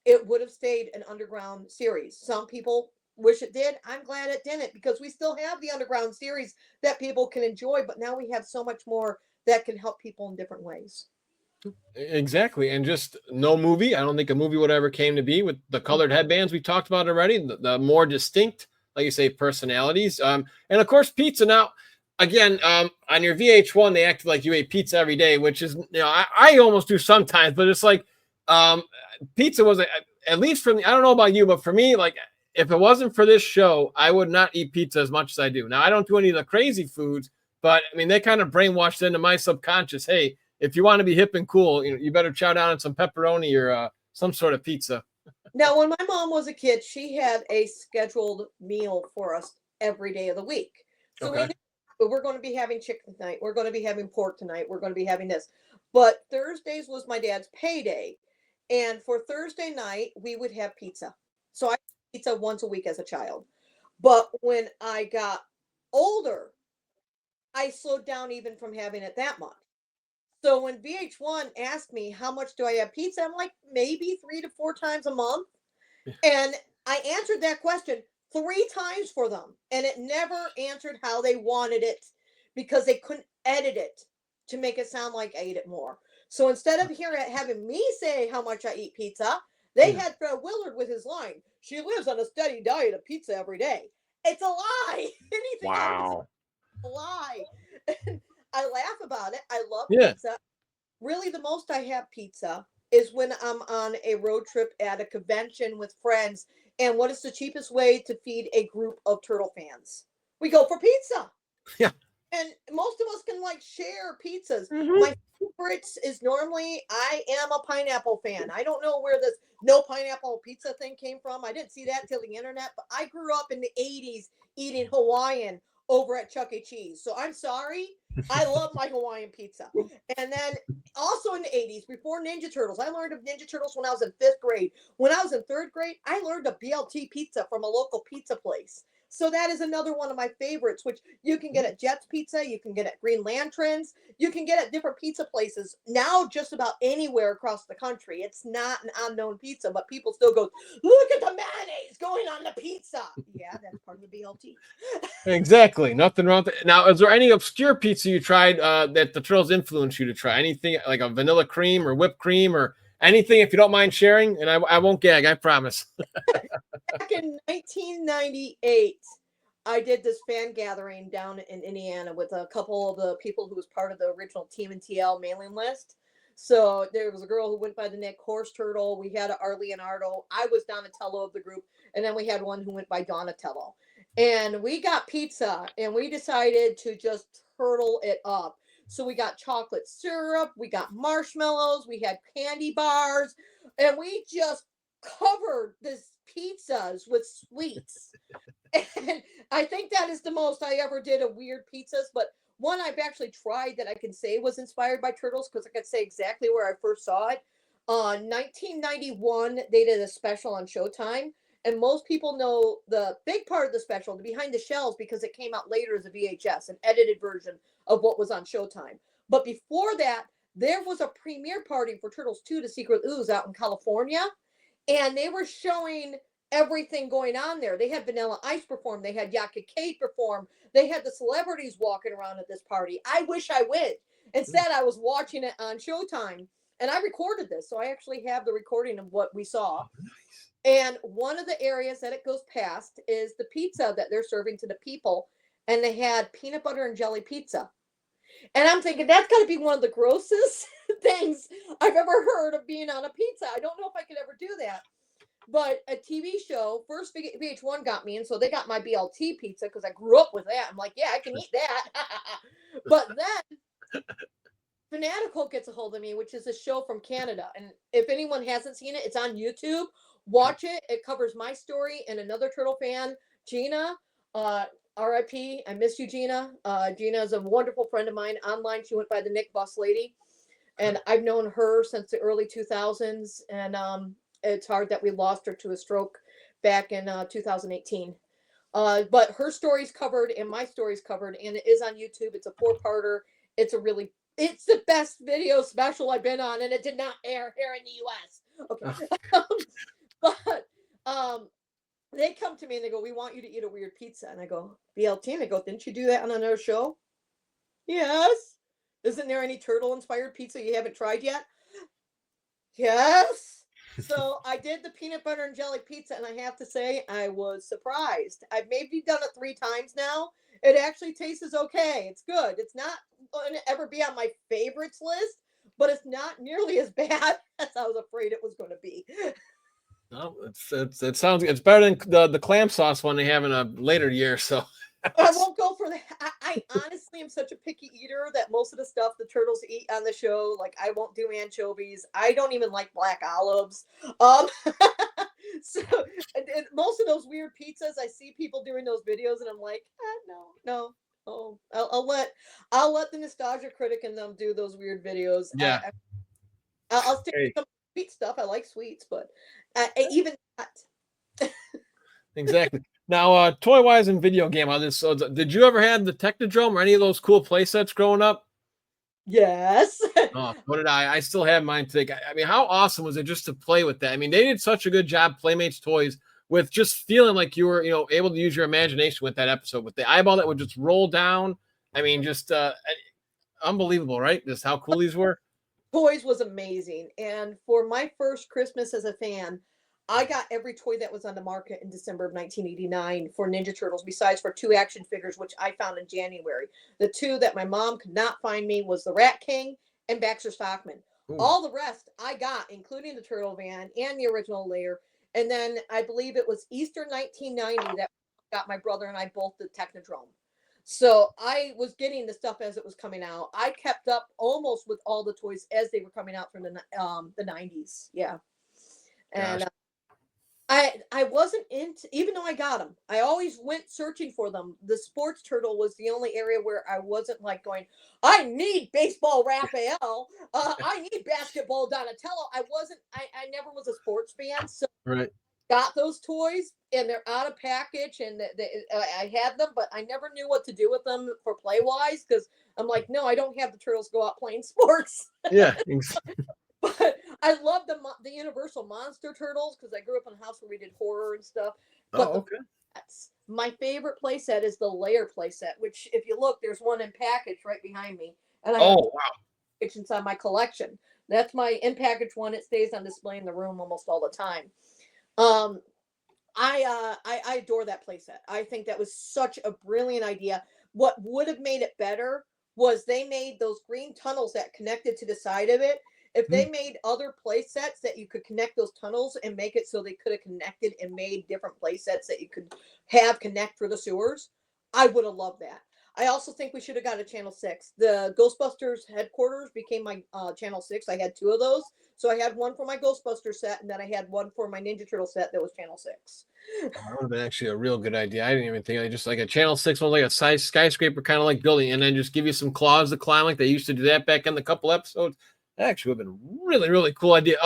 It would have stayed an underground series. Some people wish it did. I'm glad it didn't because we still have the underground series that people can enjoy, but now we have so much more that can help people in different ways. Exactly. And just no movie. I don't think a movie would ever came to be with the colored headbands we talked about already, the more distinct, like you say, personalities. And of course, pizza. Now, again, on your VH1, they acted like you ate pizza every day, which is, I almost do sometimes, but it's like pizza was, at least for me, I don't know about you, but for me, like, if it wasn't for this show, I would not eat pizza as much as I do. Now, I don't do any of the crazy foods, but I mean, they kind of brainwashed into my subconscious, hey, if you want to be hip and cool, you better chow down on some pepperoni or some sort of pizza. Now, when my mom was a kid, she had a scheduled meal for us every day of the week. So we Okay. knew we're going to be having chicken tonight. We're going to be having pork tonight. We're going to be having this. But Thursdays was my dad's payday. And for Thursday night, we would have pizza. So I ate pizza once a week as a child. But when I got older, I slowed down even from having it that much. So when VH1 asked me how much do I have pizza, I'm like, maybe 3 to 4 times a month. And I answered that question 3 times for them. And it never answered how they wanted it because they couldn't edit it to make it sound like I ate it more. So instead of having me say how much I eat pizza, they had Fred Willard with his line. She lives on a steady diet of pizza every day. It's a lie. Anything I would say Wow. is a lie. I laugh about it. I love Yeah. pizza. Really, the most I have pizza is when I'm on a road trip at a convention with friends. And what is the cheapest way to feed a group of turtle fans? We go for pizza. Yeah. And most of us can like share pizzas. Mm-hmm. My favorites is normally I am a pineapple fan. I don't know where this no pineapple pizza thing came from. I didn't see that till the internet, but I grew up in the 80s eating Hawaiian over at Chuck E. Cheese. So I'm sorry. I love my Hawaiian pizza. And then also in the 80s, before Ninja Turtles, I learned of Ninja Turtles when I was in 5th grade. When I was in 3rd grade, I learned of BLT pizza from a local pizza place. So that is another one of my favorites, which you can get at Jet's Pizza, you can get at Green Lanterns, you can get at different pizza places now just about anywhere across the country. It's not an unknown pizza, but people still go, look at the mayonnaise going on the pizza. Yeah, that's part of the BLT. Exactly. Nothing wrong with it. Now, is there any obscure pizza you tried that the Turtles influenced you to try? Anything like a vanilla cream or whipped cream or anything, if you don't mind sharing? And I won't gag, I promise. Back in 1998, I did this fan gathering down in Indiana with a couple of the people who was part of the original TMNT mailing list. So there was a girl who went by the nick Horse Turtle. We had a Leonardo. I was Donatello of the group, and then we had one who went by Donatello. And we got pizza, and we decided to just turtle it up. So we got chocolate syrup, we got marshmallows, we had candy bars, and we just covered this pizzas with sweets. And I think that is the most I ever did of weird pizzas, but one I've actually tried that I can say was inspired by turtles because I could say exactly where I first saw it 1991, they did a special on Showtime, and most people know the big part of the special, the behind the shells, because it came out later as a VHS, an edited version of what was on Showtime. But before that, there was a premiere party for Turtles 2: The Secret Ooze out in California, and they were showing everything going on there. They had Vanilla Ice perform, they had Yaka Kate perform, they had the celebrities walking around at this party. I wish I went. Instead, I was watching it on Showtime, and I recorded this, so I actually have the recording of what we saw. And one of the areas that it goes past is the pizza that they're serving to the people, and they had peanut butter and jelly pizza. And I'm thinking that's got to be one of the grossest things I've ever heard of being on a pizza. I don't know if I could ever do that. But a TV show, first VH1 got me, and so they got my BLT pizza because I grew up with that. I'm like, yeah, I can eat that. But then Fanatical gets a hold of me, which is a show from Canada. And if anyone hasn't seen it, it's on YouTube. Watch it. It covers my story and another turtle fan, Gina. RIP. I miss you, Gina. Gina is a wonderful friend of mine online. She went by the Nick Bus Lady. And I've known her since the early 2000s. And it's hard that we lost her to a stroke back in 2018. But her story's covered and my story's covered, and it is on YouTube. It's a 4-parter. It's the best video special I've been on, and it did not air here in the US. Okay. But they come to me and they go, we want you to eat a weird pizza. And I go, BLT? And I go, didn't you do that on another show? Yes. Isn't there any turtle-inspired pizza you haven't tried yet? Yes. So I did the peanut butter and jelly pizza, and I have to say, I was surprised. I've maybe done it 3 times now. It actually tastes okay. It's good. It's not going to ever be on my favorites list, but it's not nearly as bad as I was afraid it was going to be. No, it sounds it's better than the clam sauce one they have in a later year. So I won't go for that. I honestly am such a picky eater that most of the stuff the turtles eat on the show, like I won't do anchovies. I don't even like black olives. So and most of those weird pizzas, I see people doing those videos, and I'm like, no. Oh, I'll let the nostalgia critic and them do those weird videos. yeah, I'll stick with some sweet stuff. I like sweets, but even that. exactly. Now, toy wise and video game, so did you ever have the Technodrome or any of those cool play sets growing up? Yes. Oh, what did I still have mine today. I mean, how awesome was it just to play with that? I mean, they did such a good job, Playmates Toys, with just feeling like you were, able to use your imagination with that episode, with the eyeball that would just roll down. I mean, just unbelievable, right? Just how cool these were. Toys was amazing. And for my first Christmas as a fan, I got every toy that was on the market in December of 1989 for Ninja Turtles, besides for 2 action figures, which I found in January. The 2 that my mom could not find me was the Rat King and Baxter Stockman. Ooh. All the rest I got, including the Turtle Van and the original layer. And then I believe it was Easter 1990 that got my brother and I both the Technodrome. So I was getting the stuff as it was coming out. I kept up almost with all the toys as they were coming out from the 90s. Yeah. And I wasn't into, even though I got them, I always went searching for them. The sports turtle was the only area where I wasn't like going, I need baseball Raphael. I need basketball Donatello. I never was a sports fan. So right. Got those toys and they're out of package and I had them, but I never knew what to do with them for play wise. Cause I'm like, no, I don't have the turtles go out playing sports. Yeah. But I love the Universal Monster Turtles because I grew up in a house where we did horror and stuff. But okay. My favorite playset is the layer playset, which if you look, there's one in package right behind me. And I have it's inside my collection. That's my in package one. It stays on display in the room almost all the time. I adore that playset. I think that was such a brilliant idea. What would have made it better was they made those green tunnels that connected to the side of it. If they made other play sets that you could connect those tunnels and make it so they could have connected and made different play sets that you could have connect for the sewers, I would have loved that. I also think we should have got a Channel 6. The Ghostbusters headquarters became my Channel 6. I had 2 of those. So I had one for my Ghostbusters set, and then I had one for my Ninja Turtle set that was Channel 6. That would have been actually a real good idea. I didn't even think of it. Just like a Channel 6 one, like a skyscraper kind of like building, and then just give you some claws to climb like they used to do that back in the couple episodes. That actually would have been a really, really cool idea.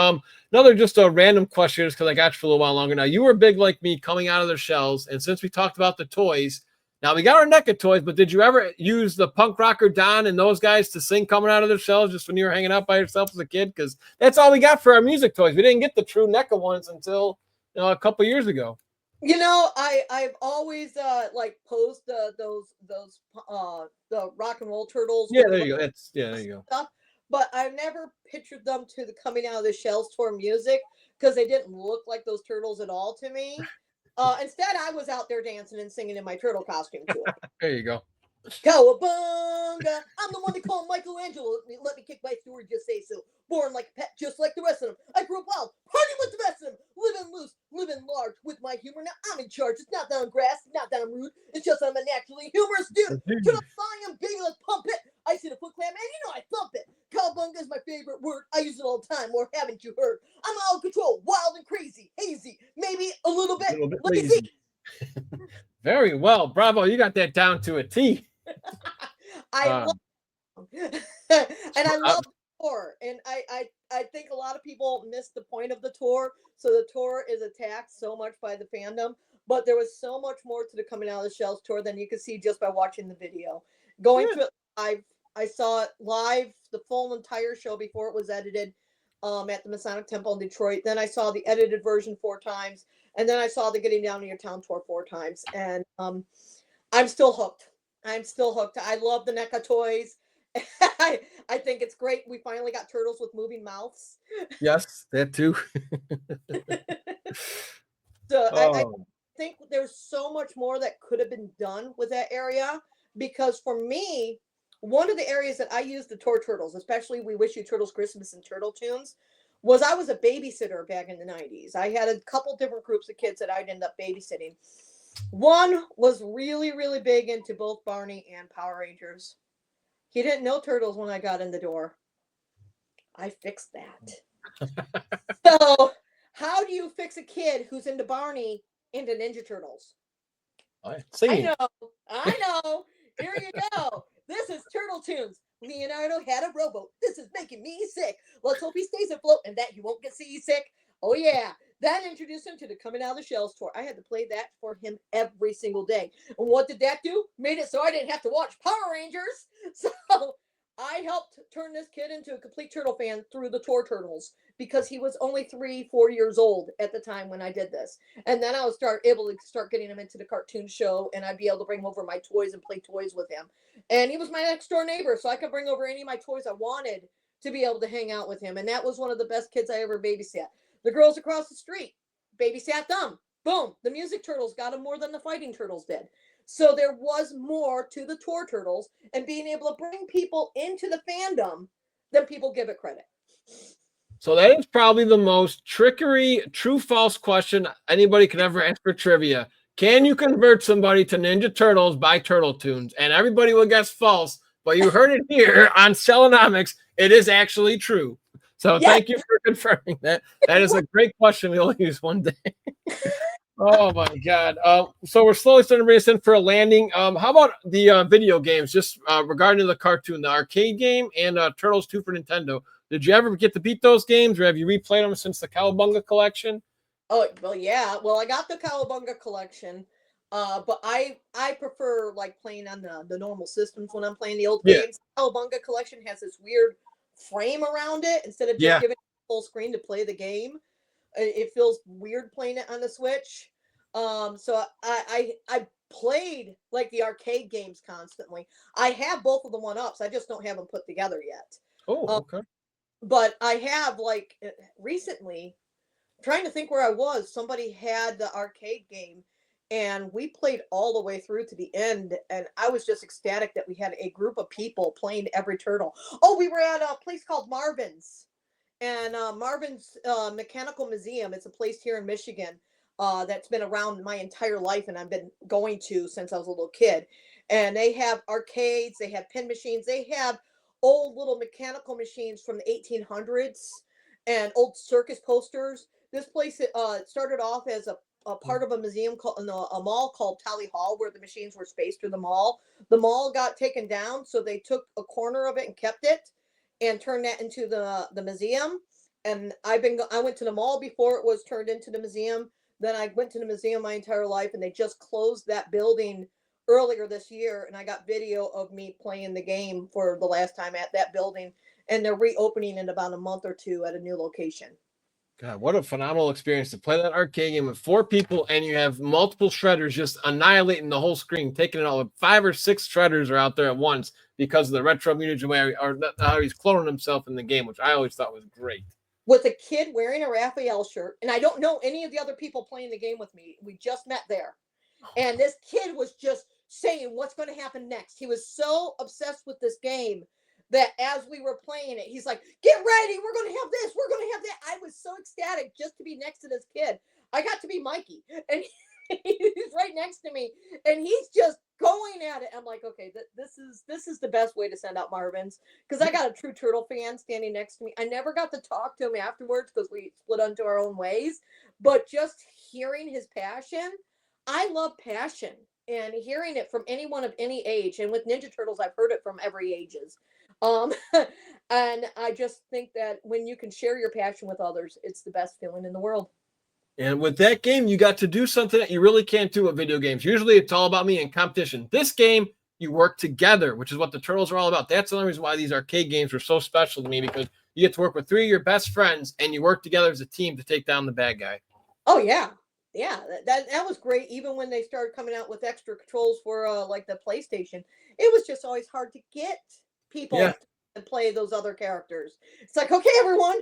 Another just a random question, just because I got you for a little while longer now. You were big like me coming out of their shells, and since we talked about the toys, now we got our NECA toys, but did you ever use the punk rocker Don and those guys to sing coming out of their shells just when you were hanging out by yourself as a kid? Because that's all we got for our music toys. We didn't get the true NECA ones until a couple years ago. I've always like posed those the rock and roll turtles Yeah, with there the you go. There you go. stuff, but I've never pictured them to the coming out of the shells tour music because they didn't look like those turtles at all to me. Instead, I was out there dancing and singing in my turtle costume to it. There you go. Cowabunga! I'm the one they call Michelangelo. Let me kick my steward, just say so. Born like a pet, just like the rest of them. I grew up wild, partying with the best of them. Living loose, living large with my humor. Now I'm in charge. It's not that I'm grass, it's not that I'm rude. It's just I'm a naturally humorous dude. To the volume, big, let's pump it. I see the Foot Clan, man, I thump it. Cowabunga is my favorite word. I use it all the time, or haven't you heard? I'm out of control, wild and crazy, hazy, maybe a little bit lazy. Very well. Bravo. You got that down to a T. I love and I love the tour. And I think a lot of people miss the point of the tour. So the tour is attacked so much by the fandom, but there was so much more to the Coming Out of the Shells tour than you could see just by watching the video. Going to it, I saw it live, the full entire show before it was edited at the Masonic Temple in Detroit. Then I saw the edited version 4 times, and then I saw the Getting Down to Your Town tour 4 times, and I'm still hooked. I'm still hooked. I love the NECA toys. I think it's great. We finally got turtles with moving mouths. Yes, that too. So I think there's so much more that could have been done with that area, because for me, one of the areas that I used the tour turtles, especially We Wish You Turtles Christmas and Turtle Tunes, was I was a babysitter back in the 90s. I had a couple different groups of kids that I'd end up babysitting. One was really, really big into both Barney and Power Rangers. He didn't know turtles when I got in the door. I fixed that. So, how do you fix a kid who's into Barney into Ninja Turtles? I know. Here you go. This is Turtle Tunes. Leonardo had a rowboat. This is making me sick. Let's hope he stays afloat and that he won't get seasick. Oh, yeah. Then introduced him to the Coming Out of the Shells tour. I had to play that for him every single day. And what did that do? Made it so I didn't have to watch Power Rangers. So I helped turn this kid into a complete turtle fan through the tour turtles, because he was only 3-4 years old at the time when I did this. And then I was able to start getting him into the cartoon show, and I'd be able to bring him over my toys and play toys with him. And he was my next door neighbor, so I could bring over any of my toys I wanted to be able to hang out with him. And that was one of the best kids I ever babysat. The girls across the street babysat them. Boom. The music turtles got them more than the fighting turtles did. So there was more to the tour turtles and being able to bring people into the fandom than people give it credit. So that is probably the most trickery, true false question anybody could ever ask for trivia. Can you convert somebody to Ninja Turtles by Turtle Tunes? And everybody will guess false, but you heard it here on Shellanomics. It is actually true. So Thank you for confirming that. That is a great question we'll use one day. Oh my God. So we're slowly starting to bring us in for a landing. How about the video games, just regarding the cartoon, the arcade game and Turtles 2 for Nintendo? Did you ever get to beat those games, or have you replayed them since the Cowabunga collection? Oh, well, yeah. Well, I got the Cowabunga collection, but I prefer like playing on the normal systems when I'm playing the old games. Cowabunga collection has this weird frame around it instead of just giving it full screen to play the game. It feels weird playing it on the Switch. So I played like the arcade games constantly. I have both of the 1-ups. I just don't have them put together yet. Oh, okay. But I have like recently, trying to think where I was. Somebody had the arcade game, and we played all the way through to the end. And I was just ecstatic that we had a group of people playing every turtle. Oh, we were at a place called Marvin's. And Marvin's Mechanical Museum, it's a place here in Michigan that's been around my entire life, and I've been going to since I was a little kid. And they have arcades, they have pin machines, they have old little mechanical machines from the 1800s and old circus posters. This place started off as a part of a museum called a mall called Tally Hall, where the machines were spaced through the mall. The mall got taken down, so they took a corner of it and kept it. and turn that into the museum. And I went to the mall before it was turned into the museum. Then I went to the museum my entire life, and they just closed that building earlier this year. And I got video of me playing the game for the last time at that building. And they're reopening in about a month or two at a new location. God, what a phenomenal experience to play that arcade game with 4 people, and you have multiple shredders just annihilating the whole screen, taking it all. 5 or 6 shredders are out there at once because of the retro mutagen way, or how he's cloning himself in the game, which I always thought was great. With a kid wearing a Raphael shirt, and I don't know any of the other people playing the game with me. We just met there. And this kid was just saying what's going to happen next. He was so obsessed with this game that as we were playing it, he's like, get ready. We're going to have this. We're going to have that. I was so ecstatic just to be next to this kid. I got to be Mikey, and he's right next to me, and he's just going at it. I'm like, okay, this is the best way to send out Marvin's, because I got a true Turtle fan standing next to me. I never got to talk to him afterwards because we split onto our own ways, but just hearing his passion, I love passion, and hearing it from anyone of any age. And with Ninja Turtles, I've heard it from every ages. And I just think that when you can share your passion with others, it's the best feeling in the world. And with that game, you got to do something that you really can't do with video games. Usually it's all about me and competition. This game, you work together, which is what the Turtles are all about. That's the only reason why these arcade games are so special to me, because you get to work with 3 of your best friends and you work together as a team to take down the bad guy. Oh, yeah. Yeah, that was great. Even when they started coming out with extra controls for like the PlayStation, it was just always hard to get people to play those other characters. It's like, okay, everyone,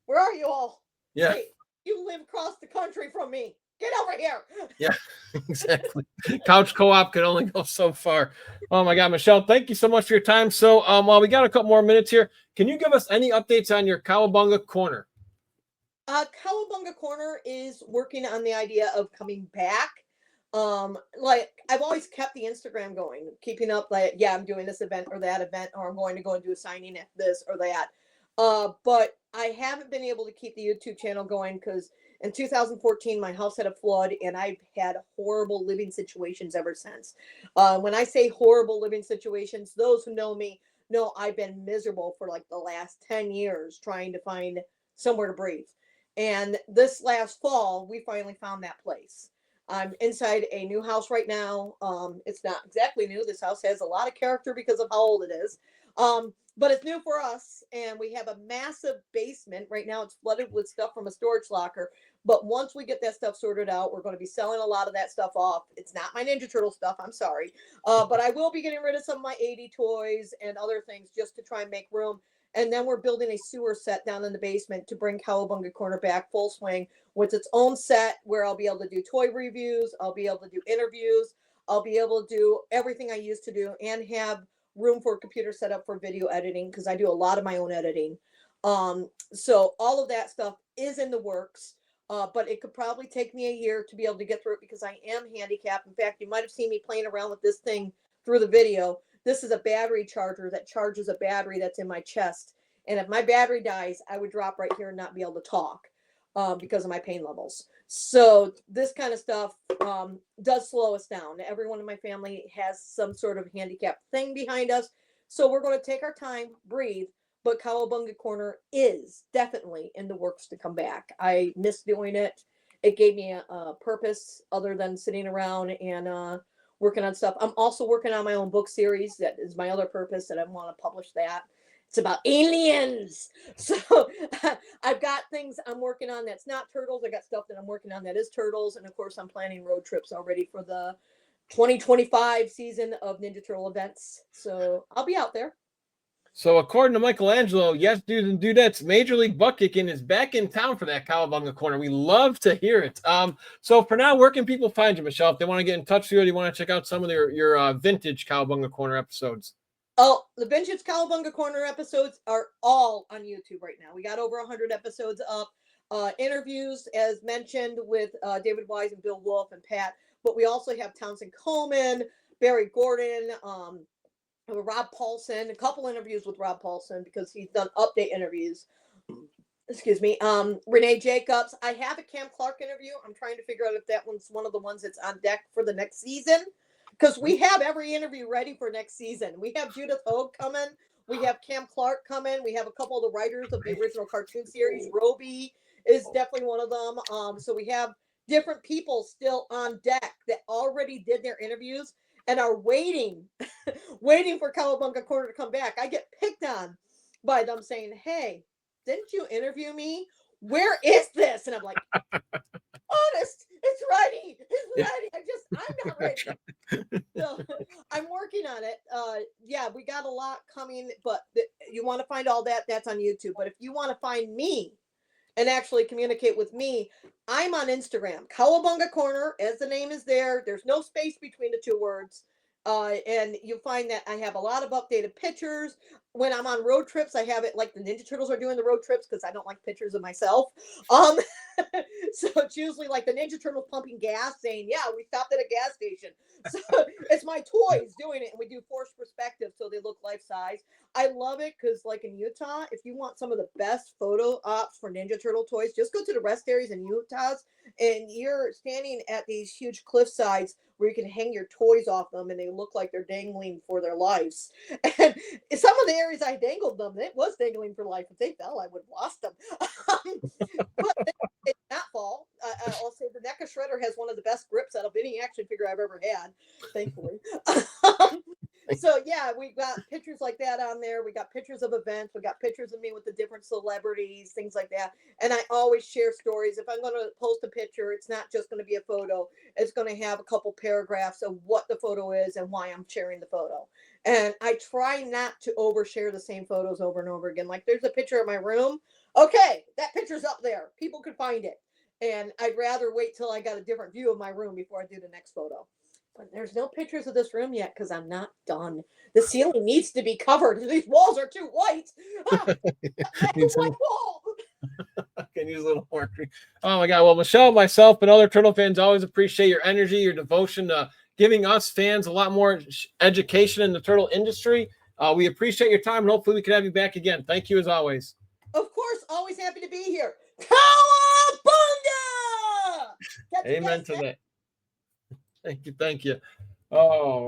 where are you all? Yeah. Hey, you live across the country from me. Get over here. Yeah, exactly. Couch co-op can only go so far. Oh my God, Michelle, thank you so much for your time. So while we got a couple more minutes here, can you give us any updates on your Cowabunga Corner? Cowabunga Corner is working on the idea of coming back. Like I've always kept the Instagram going, keeping up, like, yeah, I'm doing this event or that event, or I'm going to go and do a signing at this or that. But I haven't been able to keep the YouTube channel going because in 2014, my house had a flood and I've had horrible living situations ever since. When I say horrible living situations, those who know me know I've been miserable for like the last 10 years trying to find somewhere to breathe. And this last fall, we finally found that place. I'm inside a new house right now. It's not exactly new. This house has a lot of character because of how old it is. But it's new for us, and we have a massive basement. Right now it's flooded with stuff from a storage locker. But once we get that stuff sorted out, we're going to be selling a lot of that stuff off. It's not my Ninja Turtle stuff, I'm sorry. But I will be getting rid of some of my 80 toys and other things just to try and make room. And then we're building a sewer set down in the basement to bring Cowabunga Corner back full swing with its own set where I'll be able to do toy reviews. I'll be able to do interviews. I'll be able to do everything I used to do and have room for a computer set up for video editing because I do a lot of my own editing. So all of that stuff is in the works, but it could probably take me a year to be able to get through it because I am handicapped. In fact, you might have seen me playing around with this thing through the video. This is a battery charger that charges a battery that's in my chest. And if my battery dies, I would drop right here and not be able to talk because of my pain levels. So this kind of stuff does slow us down. Everyone in my family has some sort of handicap thing behind us. So we're going to take our time, breathe. But Cowabunga Corner is definitely in the works to come back. I miss doing it. It gave me a purpose other than sitting around and working on stuff. I'm also working on my own book series. That is my other purpose, that I want to publish that. It's about aliens. So I've got things I'm working on that's not turtles. I got stuff that I'm working on that is turtles. And of course, I'm planning road trips already for the 2025 season of Ninja Turtle events. So I'll be out there. So according to Michelangelo, yes, dudes and dudettes, Major League Butt Kicking is back in town for that Cowabunga Corner. We love to hear it. So for now, where can people find you, Michelle? If they want to get in touch with you, or do you want to check out some of your vintage Cowabunga Corner episodes? Oh, the vintage Cowabunga Corner episodes are all on YouTube right now. We got over 100 episodes up. Interviews, as mentioned, with David Wise and Bill Wolf and Pat. But we also have Townsend Coleman, Barry Gordon, Rob Paulson, a couple interviews with Rob Paulson because he's done update interviews. Excuse me. Renee Jacobs. I have a Cam Clark interview. I'm trying to figure out if that one's one of the ones that's on deck for the next season, because we have every interview ready for next season. We have Judith Hogue coming. We have Cam Clark coming. We have a couple of the writers of the original cartoon series. Roby is definitely one of them. So we have different people still on deck that already did their interviews and are waiting for Cowabunga Corner to come back. I get picked on by them saying, "Hey, didn't you interview me? Where is this?" And I'm like, honest, it's ready. It's ready. I'm not ready. So I'm working on it. Yeah, we got a lot coming, but you want to find all that, that's on YouTube. But if you want to find me and actually communicate with me, I'm on Instagram, Cowabunga Corner, as the name is there. There's no space between the two words. And you'll find that I have a lot of updated pictures. When I'm on road trips, I have it like the Ninja Turtles are doing the road trips because I don't like pictures of myself. So it's usually like the Ninja Turtles pumping gas saying, "Yeah, we stopped at a gas station." So it's my toys doing it, and we do forced perspective so they look life size. I love it because, like in Utah, if you want some of the best photo ops for Ninja Turtle toys, just go to the rest areas in Utah's, and you're standing at these huge cliff sides where you can hang your toys off them, and they look like they're dangling for their lives. And in some of the areas I dangled them, it was dangling for life. If they fell, I would have lost them. But they did not fall. I'll say the NECA Shredder has one of the best grips out of any action figure I've ever had, thankfully. So yeah, we got pictures like that on there. We got pictures of events. We got pictures of me with the different celebrities, things like that. And I always share stories. If I'm going to post a picture, it's not just going to be a photo. It's going to have a couple paragraphs of what the photo is and why I'm sharing the photo. And I try not to overshare the same photos over and over again. Like there's a picture of my room. Okay, that picture's up there. People can find it. And I'd rather wait till I got a different view of my room before I do the next photo. But there's no pictures of this room yet because I'm not done. The ceiling needs to be covered. These walls are too white. White wall. Can use a little more. Oh my God. Well, Michelle, myself, and other Turtle fans always appreciate your energy, your devotion to giving us fans a lot more education in the turtle industry. We appreciate your time, and hopefully we can have you back again. Thank you as always. Of course, always happy to be here. Cowabunga! Amen to that. Thank you. Oh.